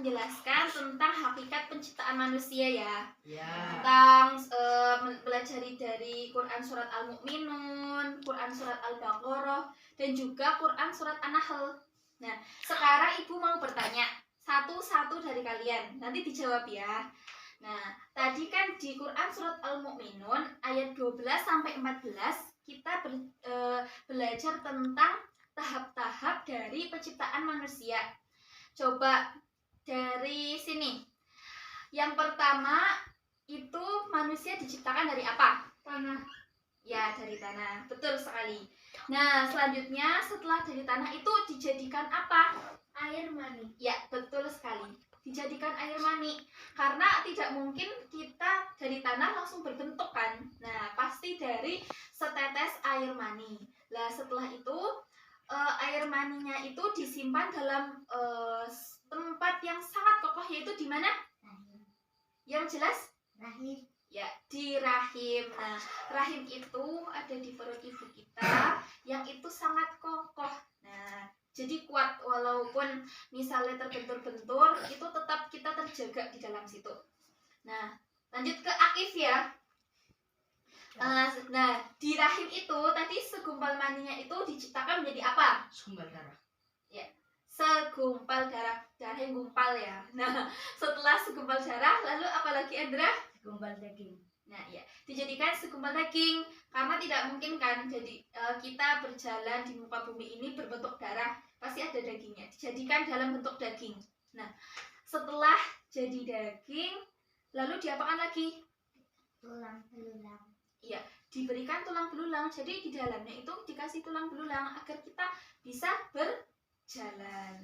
menjelaskan tentang hakikat penciptaan manusia ya. Ya. Tentang mempelajari dari Quran surat Al-Mu'minun, Quran surat Al-Baqarah, dan juga Quran surat An-Nahl. Nah, sekarang Ibu mau bertanya satu-satu dari kalian. Nanti dijawab ya. Nah, tadi kan di Quran surat Al-Mu'minun ayat 12 sampai 14 kita belajar tentang tahap-tahap dari penciptaan manusia. Coba dari sini. Yang pertama itu manusia diciptakan dari apa? Tanah. Ya, dari tanah. Betul sekali. Nah, selanjutnya setelah dari tanah itu dijadikan apa? Air mani. Ya, betul sekali. Dijadikan air mani. Karena tidak mungkin kita dari tanah langsung berbentuk kan. Nah, pasti dari setetes air mani. Nah, setelah itu air maninya itu disimpan dalam tempat yang sangat kokoh, yaitu di mana? Yang jelas? Rahim. Ya, di rahim. Nah, rahim itu ada di perut ibu kita yang itu sangat kokoh. Nah, jadi kuat walaupun misalnya terbentur-bentur, itu tetap kita terjaga di dalam situ. Nah, lanjut ke Akif ya. Nah, di rahim itu tadi segumpal maninya itu diciptakan menjadi apa? Sumber darah. Ya, segumpal darah, darah yang gumpal ya. Nah, setelah segumpal darah, lalu apa lagi Andra? Segumpal daging. Nah, ya, dijadikan segumpal daging karena tidak mungkin kan jadi kita berjalan di muka bumi ini berbentuk darah, pasti ada dagingnya. Dijadikan dalam bentuk daging. Nah, setelah jadi daging, lalu diapakan lagi? Tulang belulang. Iya, diberikan tulang belulang. Jadi di dalamnya itu dikasih tulang belulang agar kita bisa berjalan.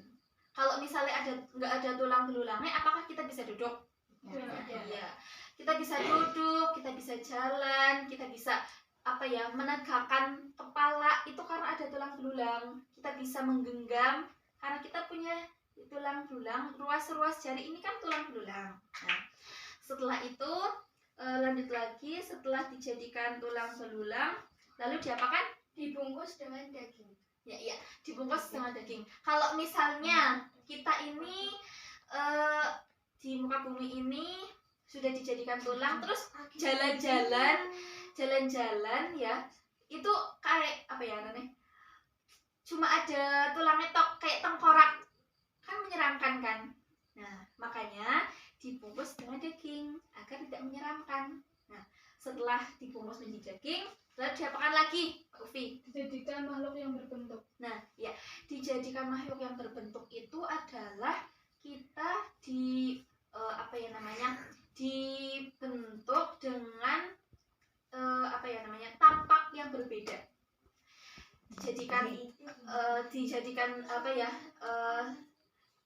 Kalau misalnya nggak ada tulang belulangnya, apakah kita bisa duduk? Iya, kita bisa duduk, kita bisa jalan, kita bisa menegakkan kepala itu karena ada tulang belulang. Kita bisa menggenggam karena kita punya tulang belulang. Ruas-ruas jari ini kan tulang belulang. Nah, setelah itu lanjut lagi, setelah dijadikan tulang belulang, lalu diapakan? Dibungkus dengan daging. Ya, dibungkus dengan daging. Kalau misalnya kita ini di muka bumi ini sudah dijadikan tulang, terus jalan-jalan ya, itu kayak apa ya namanya? Cuma ada tulangnya tok kayak tengkorak, kan menyeramkan kan? Nah, makanya dibungkus dengan daging agar tidak menyeramkan. Nah, setelah dibungkus menjadi daging, lalu diapakan lagi, Pak Ufi? Dijadikan makhluk yang berbentuk. Nah, ya, dijadikan makhluk yang berbentuk itu adalah kita dibentuk dengan tampak yang berbeda. Dijadikan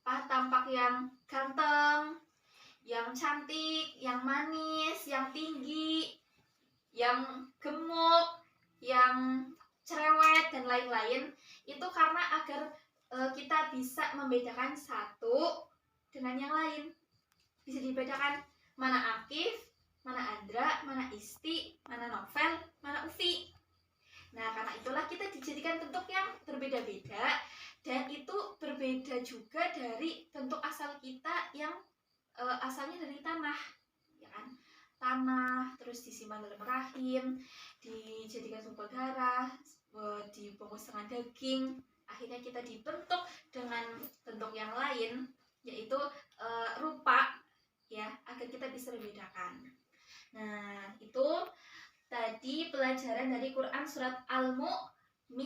tampak yang ganteng, yang cantik, yang manis, yang tinggi, yang gemuk, yang cerewet dan lain-lain. Itu karena agar kita bisa membedakan satu dengan yang lain. Bisa dibedakan mana Akif, mana Andra, mana Isti, mana Novel, mana Ufi. Nah, karena itulah kita dijadikan bentuk yang berbeda-beda, dan itu berbeda juga dari bentuk asal kita yang asalnya dari tanah, ya kan? Tanah, terus disimpan dalam rahim, dijadikan sumber darah, dibungkus dengan daging, akhirnya kita dibentuk dengan bentuk yang lain, yaitu rupa, ya, agar kita bisa membedakan. Nah, itu tadi pelajaran dari Quran surat Al-Mu'minun.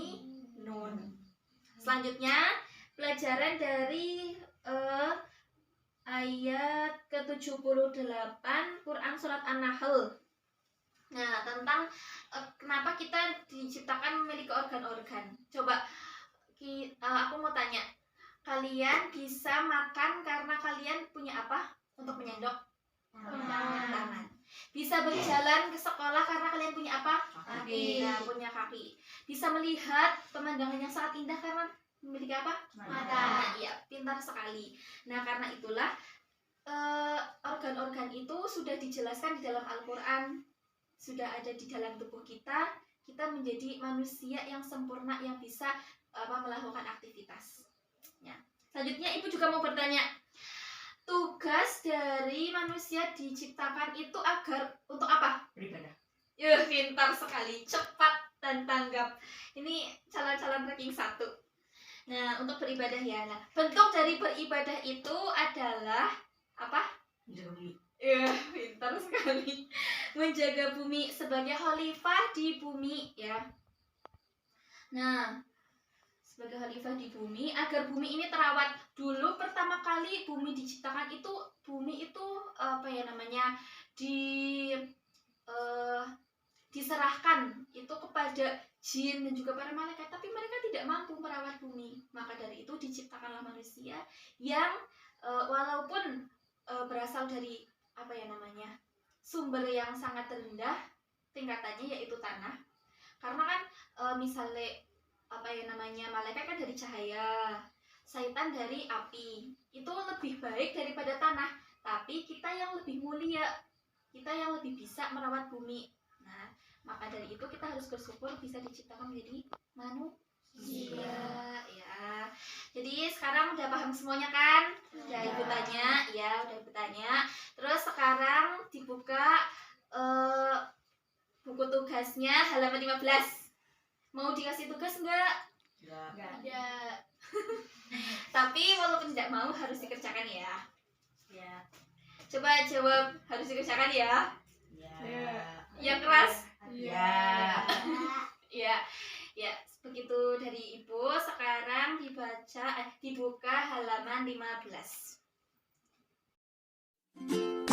Selanjutnya pelajaran dari ayat ke-78 Quran surat An-Nahl. Nah, tentang kenapa kita diciptakan memiliki organ-organ. Coba aku mau tanya, kalian bisa makan karena kalian punya apa untuk menyendok? Tangan. Bisa berjalan ke sekolah karena kalian punya apa? Kaki. Nah, punya kaki. Bisa melihat pemandangan yang sangat indah karena memiliki apa? Mata. Nah, iya, pintar sekali. Nah, karena itulah organ-organ itu sudah dijelaskan di dalam Al-Quran, sudah ada di dalam tubuh kita. Kita menjadi manusia yang sempurna yang bisa melakukan aktivitas. Ya. Selanjutnya Ibu juga mau bertanya, tugas dari manusia diciptakan itu agar untuk apa? Beribadah. Ya, pintar sekali, cepat dan tanggap. Ini calon-calon ranking 1. Nah, untuk beribadah ya. Nah, bentuk dari beribadah itu adalah apa? Menjaga bumi. Ya, pintar sekali. Menjaga bumi sebagai khalifah di bumi ya. Nah, sebagai khalifah di bumi agar bumi ini terawat. Dulu pertama kali bumi diciptakan itu bumi itu apa ya namanya? Diserahkan itu kepada jin dan juga para malaikat, tapi mereka tidak mampu merawat bumi. Maka dari itu diciptakanlah manusia yang walaupun berasal dari apa ya namanya? Sumber yang sangat rendah tingkatannya yaitu tanah. Karena kan misalnya apa ya namanya malaikat kan dari cahaya, syaitan dari api. Itu lebih baik daripada tanah, tapi kita yang lebih mulia, kita yang lebih bisa merawat bumi. Nah, maka dari itu kita harus bersyukur bisa diciptakan menjadi manusia ya. Jadi sekarang udah paham semuanya kan? Udah ibu tanya, ya udah ibu tanya. Terus sekarang dibuka buku tugasnya halaman 15. Mau dikasih tugas enggak? Enggak. Ada. Tapi walaupun tidak mau harus dikerjakan ya. Ya. Coba jawab harus dikerjakan ya. Ya. Yang keras. Ya. Ya. Ya, begitu dari Ibu. Sekarang dibuka halaman 15.